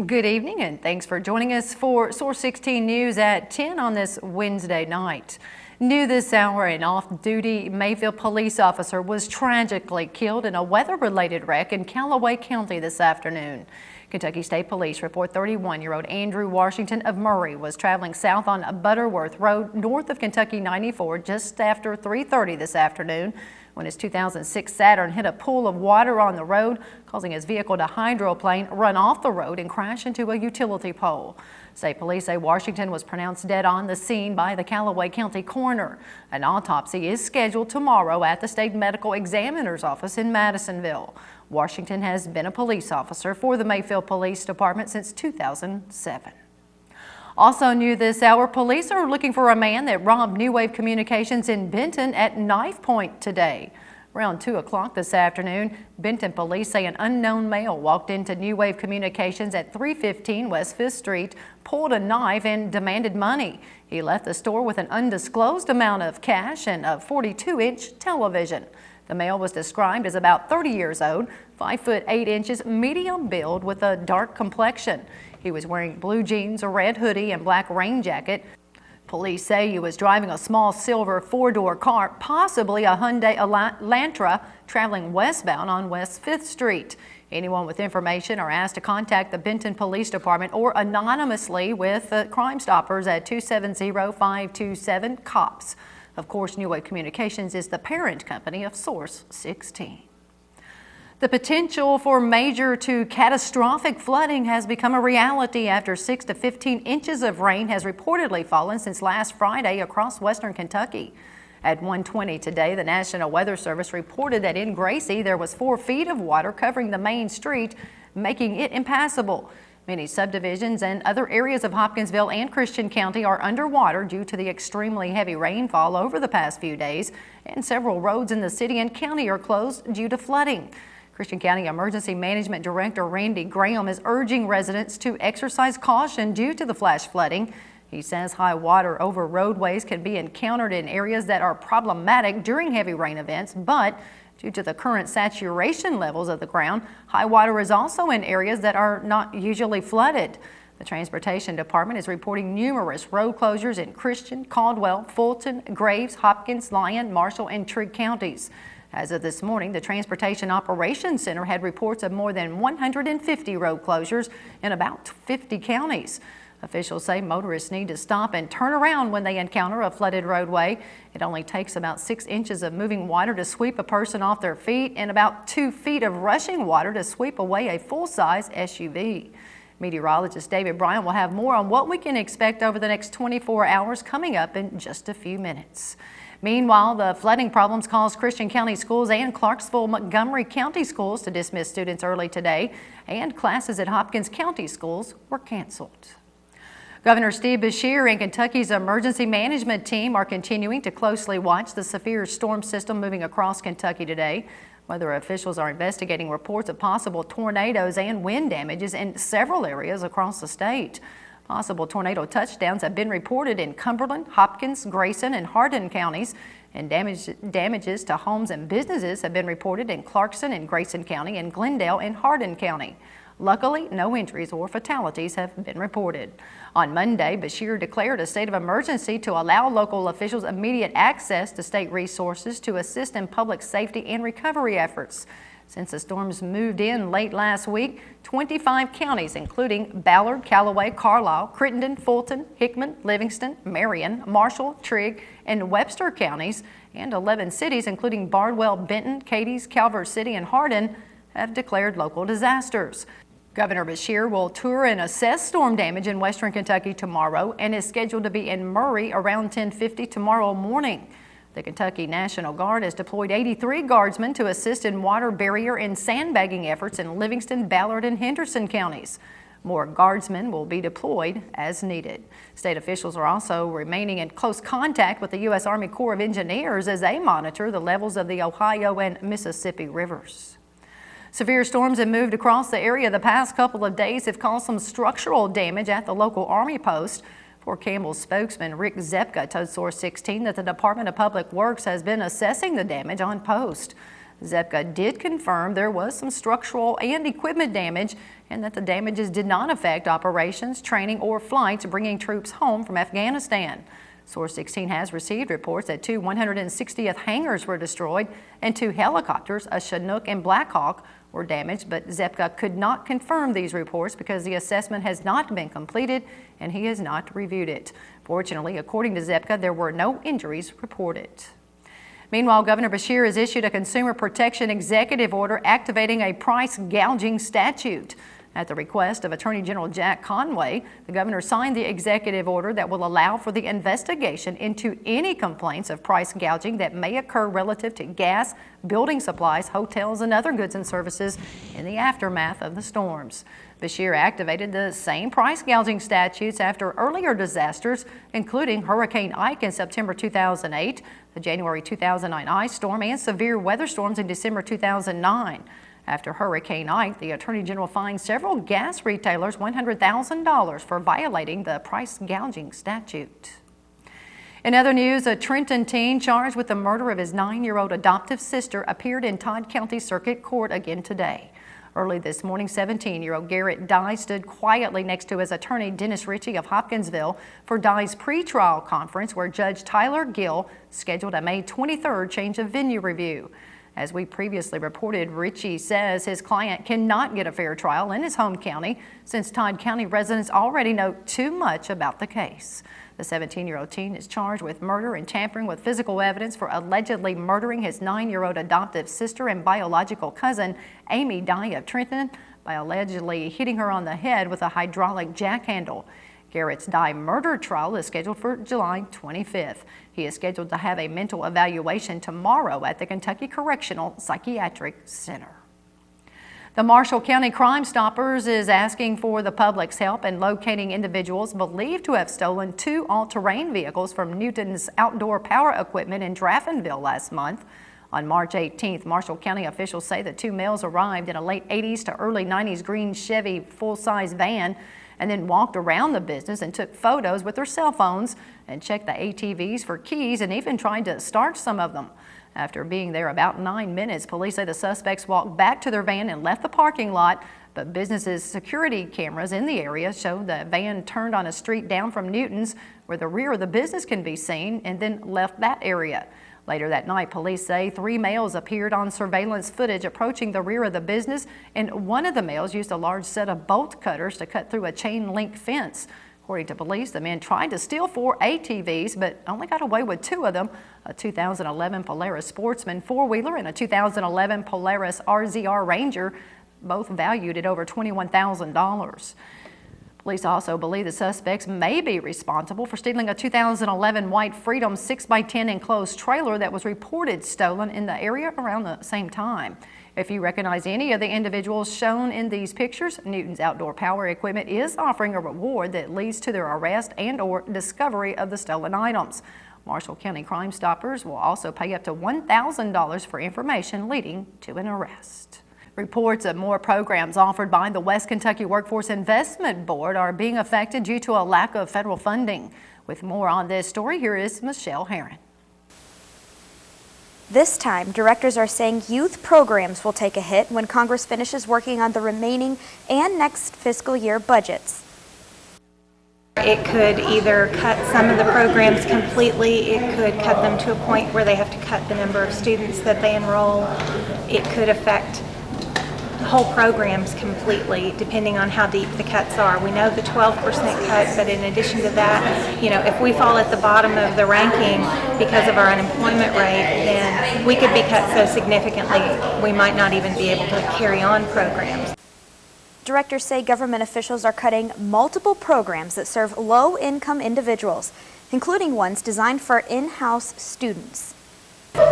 Good evening and thanks for joining us for Source 16 News at 10 on this Wednesday night. New this hour, an off-duty Mayville police officer was tragically killed in a weather-related wreck in Callaway County this afternoon. Kentucky State Police report 31-year-old Andrew Washington of Murray was traveling south on Butterworth Road north of Kentucky 94 just after 3:30 this afternoon when his 2006 Saturn hit a pool of water on the road, causing his vehicle to hydroplane, run off the road and crash into a utility pole. State police say Washington was pronounced dead on the scene by the Callaway County coroner. An autopsy is scheduled tomorrow at the state medical examiner's office in Madisonville. Washington has been a police officer for the Mayville Police Department since 2007. Also new this hour, police are looking for a man that robbed New Wave Communications in Benton at knife point today. Around 2 o'clock this afternoon, Benton police say an unknown male walked into New Wave Communications at 315 West 5th Street, pulled a knife and demanded money. He left the store with an undisclosed amount of cash and a 42-inch television. The male was described as about 30 years old, 5 foot 8 inches, medium build with a dark complexion. He was wearing blue jeans, a red hoodie, and black rain jacket. Police say he was driving a small silver 4-door car, possibly a Hyundai Elantra, traveling westbound on West 5th Street. Anyone with information are asked to contact the Benton Police Department or anonymously with Crime Stoppers at 270-527-COPS. Of course, New Wave Communications is the parent company of Source 16. The potential for major to catastrophic flooding has become a reality after 6 to 15 inches of rain has reportedly fallen since last Friday across western Kentucky. At 1:20 today, the National Weather Service reported that in Gracie there was 4 feet of water covering the main street, making it impassable. Many subdivisions and other areas of Hopkinsville and Christian County are underwater due to the extremely heavy rainfall over the past few days, and several roads in the city and county are closed due to flooding. Christian County Emergency Management Director Randy Graham is urging residents to exercise caution due to the flash flooding. He says high water over roadways can be encountered in areas that are problematic during heavy rain events, but due to the current saturation levels of the ground, high water is also in areas that are not usually flooded. The Transportation Department is reporting numerous road closures in Christian, Caldwell, Fulton, Graves, Hopkins, Lyon, Marshall, and Trigg counties. As of this morning, the Transportation Operations Center had reports of more than 150 road closures in about 50 counties. Officials say motorists need to stop and turn around when they encounter a flooded roadway. It only takes about 6 inches of moving water to sweep a person off their feet and about 2 feet of rushing water to sweep away a full-size SUV. Meteorologist David Bryan will have more on what we can expect over the next 24 hours coming up in just a few minutes. Meanwhile, the flooding problems caused Christian County Schools and Clarksville-Montgomery County Schools to dismiss students early today, and classes at Hopkins County Schools were canceled. Governor Steve Beshear and Kentucky's emergency management team are continuing to closely watch the severe storm system moving across Kentucky today. Weather officials are investigating reports of possible tornadoes and wind damages in several areas across the state. Possible tornado touchdowns have been reported in Cumberland, Hopkins, Grayson, and Hardin counties, and damages to homes and businesses have been reported in Clarkson and Grayson County and Glendale and Hardin County. Luckily, no injuries or fatalities have been reported. On Monday, Beshear declared a state of emergency to allow local officials immediate access to state resources to assist in public safety and recovery efforts. Since the storms moved in late last week, 25 counties, including Ballard, Callaway, Carlisle, Crittenden, Fulton, Hickman, Livingston, Marion, Marshall, Trigg, and Webster counties, and 11 cities, including Bardwell, Benton, Cadiz, Calvert City, and Hardin, have declared local disasters. Governor Beshear will tour and assess storm damage in western Kentucky tomorrow and is scheduled to be in Murray around 10:50 tomorrow morning. The Kentucky National Guard has deployed 83 guardsmen to assist in water barrier and sandbagging efforts in Livingston, Ballard, and Henderson counties. More guardsmen will be deployed as needed. State officials are also remaining in close contact with the U.S. Army Corps of Engineers as they monitor the levels of the Ohio and Mississippi rivers. Severe storms have moved across the area the past couple of days have caused some structural damage at the local Army post. Fort Campbell spokesman Rick Zepka told Source 16 that the Department of Public Works has been assessing the damage on post. ZEPCA did confirm there was some structural and equipment damage and that the damages did not affect operations, training, or flights bringing troops home from Afghanistan. Source 16 has received reports that 2 160th hangars were destroyed and 2 helicopters, a Chinook and Black Hawk, were damaged, but ZEPCA could not confirm these reports because the assessment has not been completed and he has not reviewed it. Fortunately, according to ZEPCA, there were no injuries reported. Meanwhile, Governor Beshear has issued a consumer protection executive order activating a price gouging statute. At the request of Attorney General Jack Conway, the governor signed the executive order that will allow for the investigation into any complaints of price gouging that may occur relative to gas, building supplies, hotels, and other goods and services in the aftermath of the storms. Beshear activated the same price gouging statutes after earlier disasters, including Hurricane Ike in September 2008, the January 2009 ice storm, and severe weather storms in December 2009. After Hurricane Ike, the Attorney General fined several gas retailers $100,000 for violating the price gouging statute. In other news, a Trenton teen charged with the murder of his 9-year-old adoptive sister appeared in Todd County Circuit Court again today. Early this morning, 17-year-old Garrett Dye stood quietly next to his attorney, Dennis Ritchie of Hopkinsville, for Dye's pretrial conference where Judge Tyler Gill scheduled a May 23rd change of venue review. As we previously reported, Ritchie says his client cannot get a fair trial in his home county since Todd County residents already know too much about the case. The 17-year-old teen is charged with murder and tampering with physical evidence for allegedly murdering his 9-year-old adoptive sister and biological cousin, Amy Dye of Trenton, by allegedly hitting her on the head with a hydraulic jack handle. Garrett's Dye murder trial is scheduled for July 25th. He is scheduled to have a mental evaluation tomorrow at the Kentucky Correctional Psychiatric Center. The Marshall County Crime Stoppers is asking for the public's help in locating individuals believed to have stolen 2 all-terrain vehicles from Newton's Outdoor Power Equipment in Draffinville last month. On March 18th, Marshall County officials say the 2 males arrived in a late 80s to early 90s green Chevy full-size van and then walked around the business and took photos with their cell phones and checked the ATVs for keys and even tried to start some of them. After being there about 9 minutes, police say the suspects walked back to their van and left the parking lot, but businesses' security cameras in the area show the van turned on a street down from Newton's where the rear of the business can be seen and then left that area. Later that night, police say 3 males appeared on surveillance footage approaching the rear of the business, and one of the males used a large set of bolt cutters to cut through a chain link fence. According to police, the men tried to steal 4 ATVs, but only got away with 2 of them, a 2011 Polaris Sportsman 4-wheeler and a 2011 Polaris RZR Ranger, both valued at over $21,000. Police also believe the suspects may be responsible for stealing a 2011 White Freedom 6x10 enclosed trailer that was reported stolen in the area around the same time. If you recognize any of the individuals shown in these pictures, Newton's Outdoor Power Equipment is offering a reward that leads to their arrest and/or discovery of the stolen items. Marshall County Crime Stoppers will also pay up to $1,000 for information leading to an arrest. Reports of more programs offered by the West Kentucky Workforce Investment Board are being affected due to a lack of federal funding. With more on this story, here is Michelle Herron. This time, directors are saying youth programs will take a hit when Congress finishes working on the remaining and next fiscal year budgets. It could either cut some of the programs completely, it could cut them to a point where they have to cut the number of students that they enroll. It could affect whole programs completely, depending on how deep the cuts are. We know the 12% cut, but in addition to that, if we fall at the bottom of the ranking because of our unemployment rate, then we could be cut so significantly we might not even be able to carry on programs. Directors say government officials are cutting multiple programs that serve low-income individuals, including ones designed for in-house students.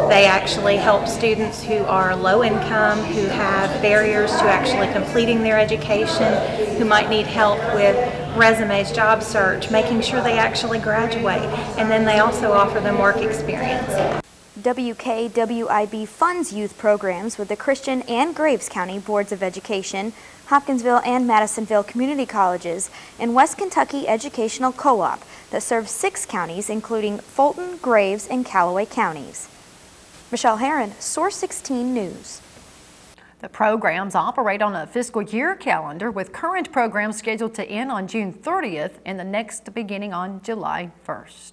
They actually help students who are low income, who have barriers to actually completing their education, who might need help with resumes, job search, making sure they actually graduate, and then they also offer them work experience. WKWIB funds youth programs with the Christian and Graves County Boards of Education, Hopkinsville and Madisonville Community Colleges, and West Kentucky Educational Co-op that serves 6 counties, including Fulton, Graves, and Callaway counties. Michelle Herron, Source 16 News. The programs operate on a fiscal year calendar, with current programs scheduled to end on June 30th and the next beginning on July 1st.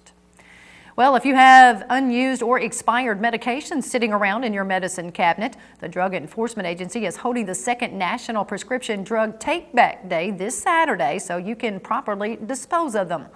Well, if you have unused or expired medications sitting around in your medicine cabinet, the Drug Enforcement Agency is holding the second National Prescription Drug Take-Back Day this Saturday so you can properly dispose of them.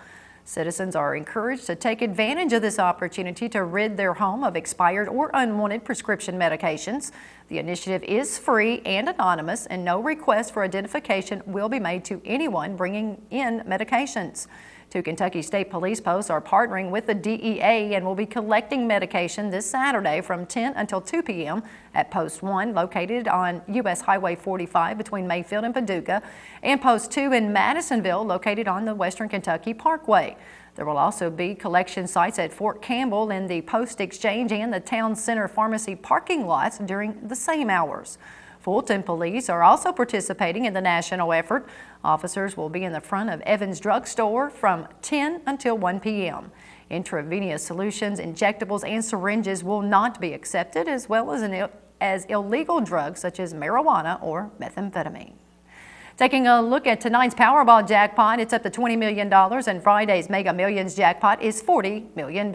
Citizens are encouraged to take advantage of this opportunity to rid their home of expired or unwanted prescription medications. The initiative is free and anonymous, and no request for identification will be made to anyone bringing in medications. Two Kentucky State Police posts are partnering with the DEA and will be collecting medication this Saturday from 10 until 2 p.m. at Post 1, located on U.S. Highway 45 between Mayfield and Paducah, and Post 2 in Madisonville, located on the Western Kentucky Parkway. There will also be collection sites at Fort Campbell in the Post Exchange and the Town Center Pharmacy parking lots during the same hours. Fulton Police are also participating in the national effort. Officers will be in the front of Evans Drug Store from 10 until 1 p.m. Intravenous solutions, injectables, and syringes will not be accepted, as well as illegal drugs such as marijuana or methamphetamine. Taking a look at tonight's Powerball jackpot, it's up to $20 million, and Friday's Mega Millions jackpot is $40 million.